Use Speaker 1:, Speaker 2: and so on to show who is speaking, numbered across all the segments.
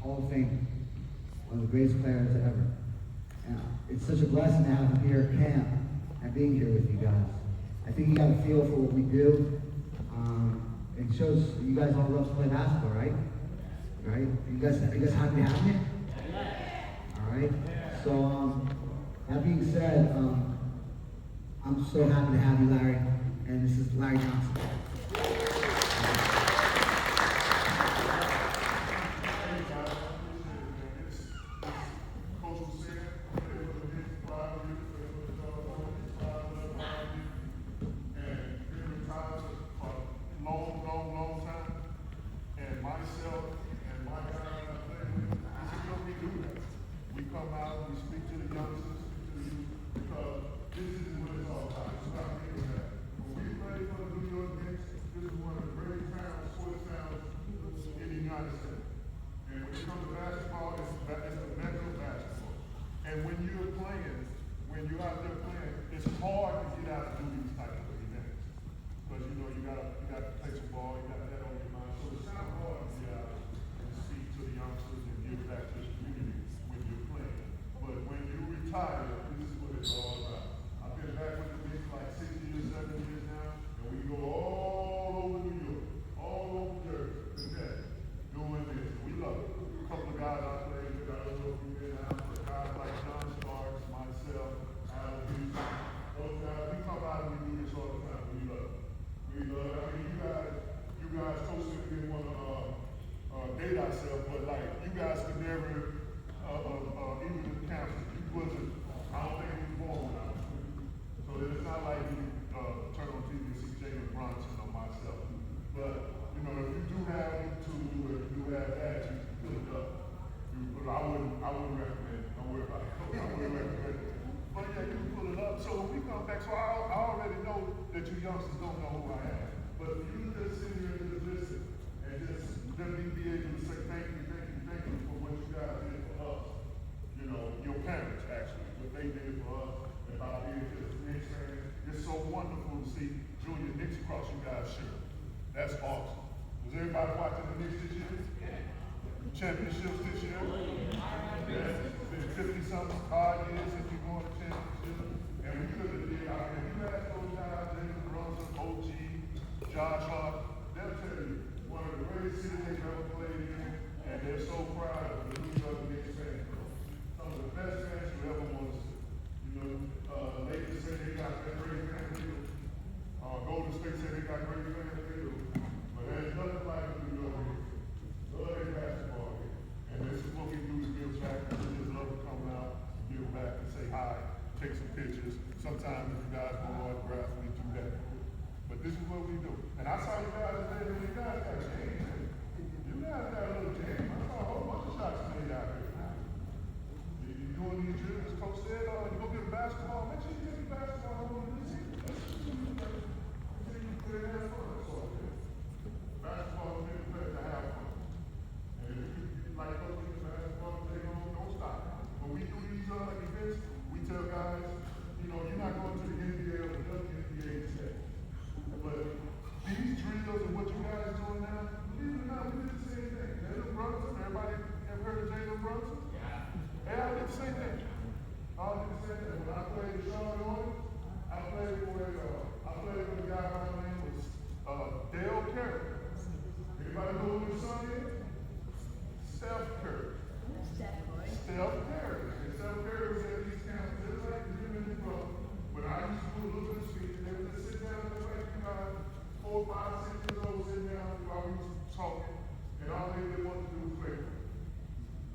Speaker 1: Hall of Fame, one of the greatest players ever. And it's such a blessing to have him here at camp and being here with you guys. I think you got a feel for what we do. It shows you guys all love to play basketball, right? Right? You guys happy to have me here? All right. So that being said, I'm so happy to have you, Larry. And this is Larry Johnson.
Speaker 2: And when you're playing, when you're out there playing, it's hard to get out and do these type of events. Because you know you gotta play some ball, you got that on your mind. So it's kind of hard to get out and speak to the youngsters and give back to the community when you're playing. But when you retire, this is what it's all about. I've been back with the Knicks like 6 years, 7 years now, and we go all over New York, all over Jersey, Connecticut, doing this. We love it. A couple of guys I played with, I don't know if you've been out, but guys like John Starks, myself, Alan Hughes, those guys, we come out and we do this all the time. We love it. We love it. I mean, you guys, Coach Simmons didn't want to date ourselves, but like, you guys could never, even the council, you wasn't, I don't think you was born when I was with you. So it's not like you turn on TV and see Jalen Brunson or myself. But, you know, if you do have YouTube, or if you do have that, you can put it up. But I wouldn't recommend it. Don't worry about it. I wouldn't recommend it. But yeah, you can pull it up. So when we come back, so I already know that you youngsters don't know who I am. But if you just sit here and just listen and just let me be able to say thank you for what you guys did for us. You know, your parents actually, what they did for us, and by being just Knicks fans. It's so wonderful to see Junior Knicks across you guys' shirt. That's awesome. Was everybody watching the Knicks this year? Championships this year? Yeah. It's been 50-something hard years since you won the championship. And we could have did out there. You ask those guys, Jalen Brunson, OG, Josh Hart, they'll tell you one of the greatest cities they've ever played in, and they're so proud of the New York Knicks fans. Some of the best fans you ever want to see. You know, Lakers say they got that great fan field. Golden State say they got great fan field. But there's nothing like the New York Knicks. Love their basketball here. And this is what we do to give back. We just love to come out, give back, and say hi, take some pictures. Sometimes if you guys want autographs, we do that. But this is what we do. And I saw you guys today when you guys got a game. You guys got a little game. I saw a whole bunch of shots made out here. You doing these drills, as Coach said, you go get a basketball, make sure you get the basketball on this season. You put it in there for us. Basketball is a place to have fun. And if you like coaching basketball, don't stop. When we do these events, we tell guys, you know, you're not going to the NBA or the WNBA today. But these drills and what you guys are doing now, believe it or not, we did the same thing. Jalen Brunson, everybody ever heard of Jalen Brunson? Yeah, I did the same thing. When I played with Charlotte Hornets, I played with a guy by the name of Dale Curry. Anybody know who his son is? Steph Curry. Steph Curry. And Steph Curry was at these camps just like him and his brother. When I used to do a little bit of speaking, they would just sit down and like, 4, 5, 6 years old sitting down while we was talking, and all they really wanted to do was play.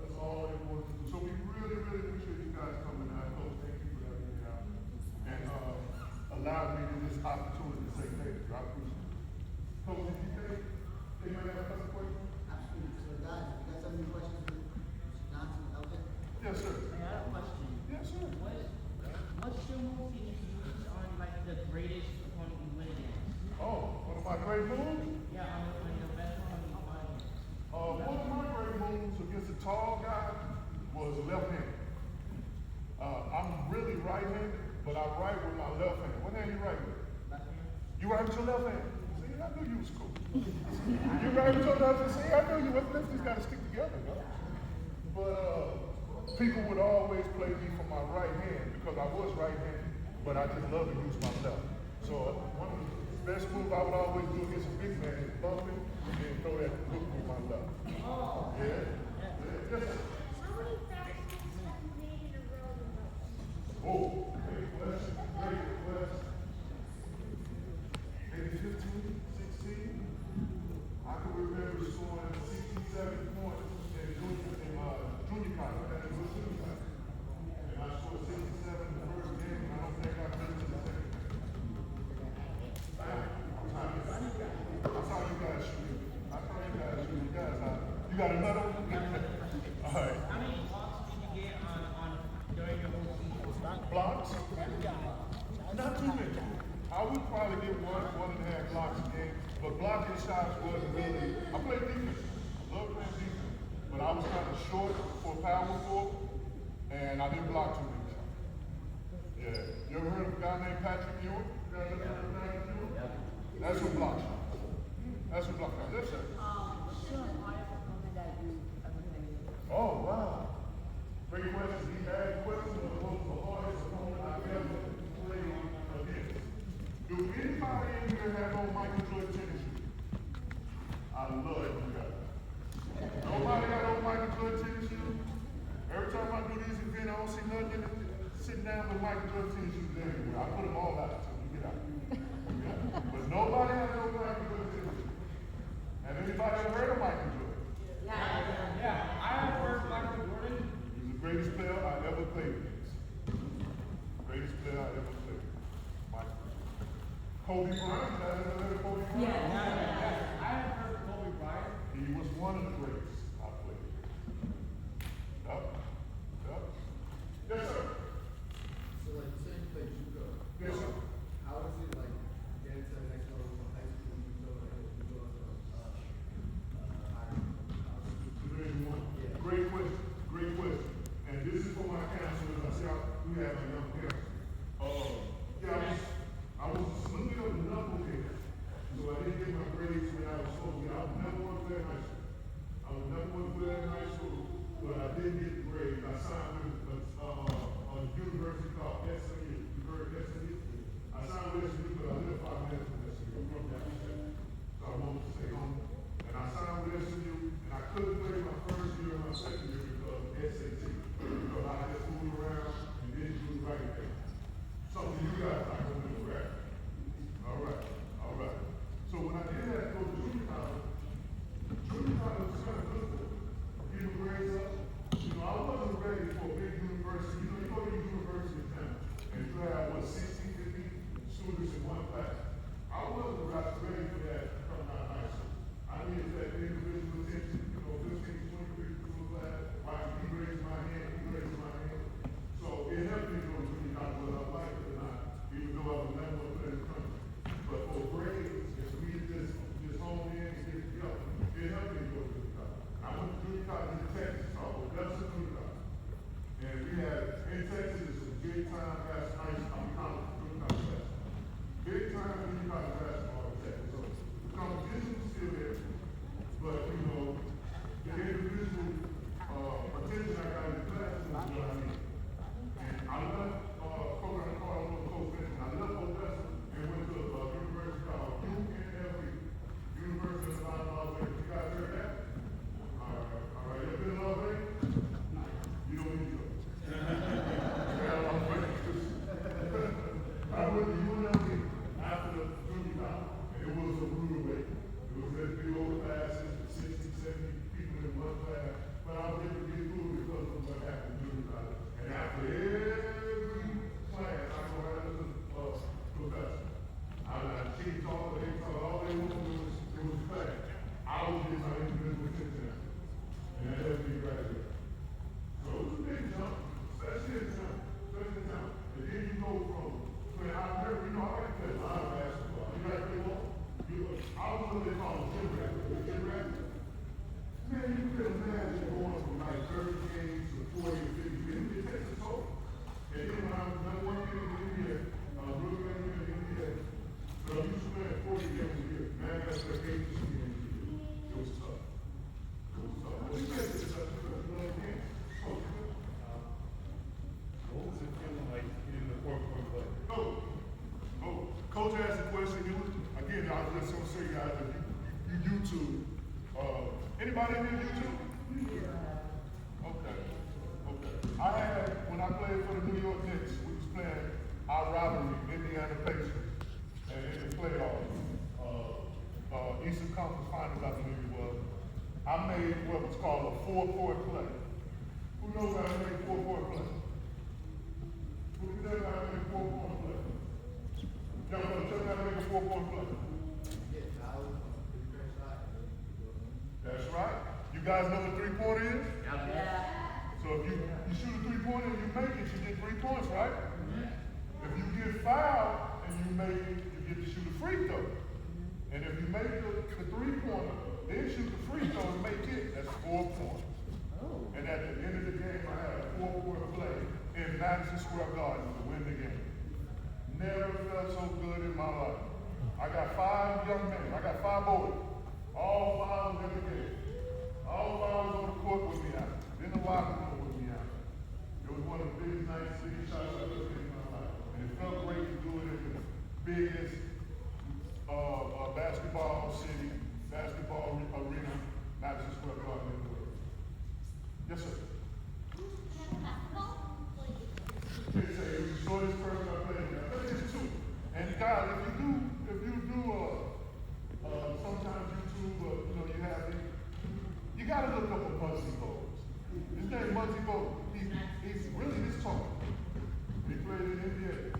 Speaker 2: That's all they wanted to do. So we really, really appreciate you guys coming out. Coach, thank you for having me out. And allowed me this opportunity to say thank you. I appreciate it. Coach, did you think anybody have a question?
Speaker 3: Absolutely. So guys, you got some new questions for Mr. Johnson out there?
Speaker 2: Yes, sir.
Speaker 4: I have a question.
Speaker 2: Yes, sir.
Speaker 4: What's your move can you use on like the greatest opponent you win against?
Speaker 2: Oh, one of my great moves?
Speaker 4: Yeah, on your best one you won against.
Speaker 2: One of my great moves against a tall guy was left-handed. I'm really right-handed, but I write with my left hand. What hand you write with?
Speaker 4: Left hand?
Speaker 2: You write with your left hand. See, I knew you was cool. You write with your left hand. See, I knew you. What lefties got to stick together, though. But people would always play me from my right hand because I was right-handed, but I just love to use my left. So one of the best moves I would always do against a big man is bump him and then throw that hook with my left.
Speaker 5: Oh.
Speaker 2: Yeah. Yes, sir.
Speaker 5: How many fastballs have you made in a row?
Speaker 2: Oh, great question. Great question. Maybe 15, 16. I can remember scoring 67 points in junior college, at the junior college. And I scored 67 the first game, and I don't think I made it to the second game. That's how you guys shoot. That's how you guys shoot. You got another one? All right.
Speaker 4: How many blocks did you get on during your whole season?
Speaker 2: Blocks? Not too many. I would probably get one and a half blocks a game, but blocking shots wasn't really. I played defense. I love playing defense, but I was kind of short for power forward, and I didn't block too many shots. Yeah. You ever heard of a guy named Patrick Ewing? You guys ever heard of Patrick Ewing? That's who block shots. That's who block shots. Yes, sir.
Speaker 5: What's the hardest opponent that you ever played?
Speaker 2: Oh, wow. Great question. He asked questions of the hardest opponent I've ever played against. Do anybody in here have on Michael Jordan tennis shoes? I love you guys. Nobody got on Michael Jordan tennis shoes? Every time I do these events, I don't see nothing sitting down with Michael Jordan tennis shoes anywhere. I put them all out until we get out. Yeah. But nobody has on Michael Jordan tennis shoes. Have anybody ever heard of Michael Jordan?
Speaker 4: Yeah, I have heard Michael Jordan.
Speaker 2: He was the greatest player I ever played against. Greatest player I ever played. Michael. Kobe Bryant, you guys ever heard of Kobe Bryant?
Speaker 4: Yeah, I have heard of Kobe Bryant.
Speaker 2: He was one of the greatest I played against. Yup. Yup. Yes, sir.
Speaker 3: So like, you said you played judo.
Speaker 2: Yes, sir.
Speaker 3: How was it like getting to the next level from high school judo and judo to higher?
Speaker 2: Division one. Great question. Great question. And this is for my counselors. I see we have a young counsel. Yeah, I was a salute of the knucklehead when I played for the New York Knicks, we was playing our rivalry, Indiana Pacers, and in the playoffs, Eastern Conference Finals, I believe it was. I made what was called a 4-point play. Who knows how to make 4-point play? Who knows how to make a 4-point play? Young brother, tell me how to make a 4-point play. That's right. You guys know what 3-pointer is? So if you shoot a 3-pointer and you make it, you get 3 points, right? If you get fouled and you make it, you get to shoot a free throw. And if you make the 3-pointer, then shoot the free throw and make it, that's 4 points. And at the end of the game, I had a 4-point play in Madison Square Garden to win the game. Never felt so good in my life. I got 5 young men, I got 5 boys. All 5 was in the game. All 5 was on the court with me out. In the locker room with me out. It was one of the biggest nights, city shots I've ever seen in my life. And it felt great to do it in the biggest basketball city, basketball arena, Madison Square Garden in the world. Yes, sir. Can't say it was the shortest person I played with. I think it's 2. And guys, if you do sometimes YouTube, you have it, you gotta look up a Muggsy Bogues. His name Muggsy Bogues. He's really this tall. He played in NBA.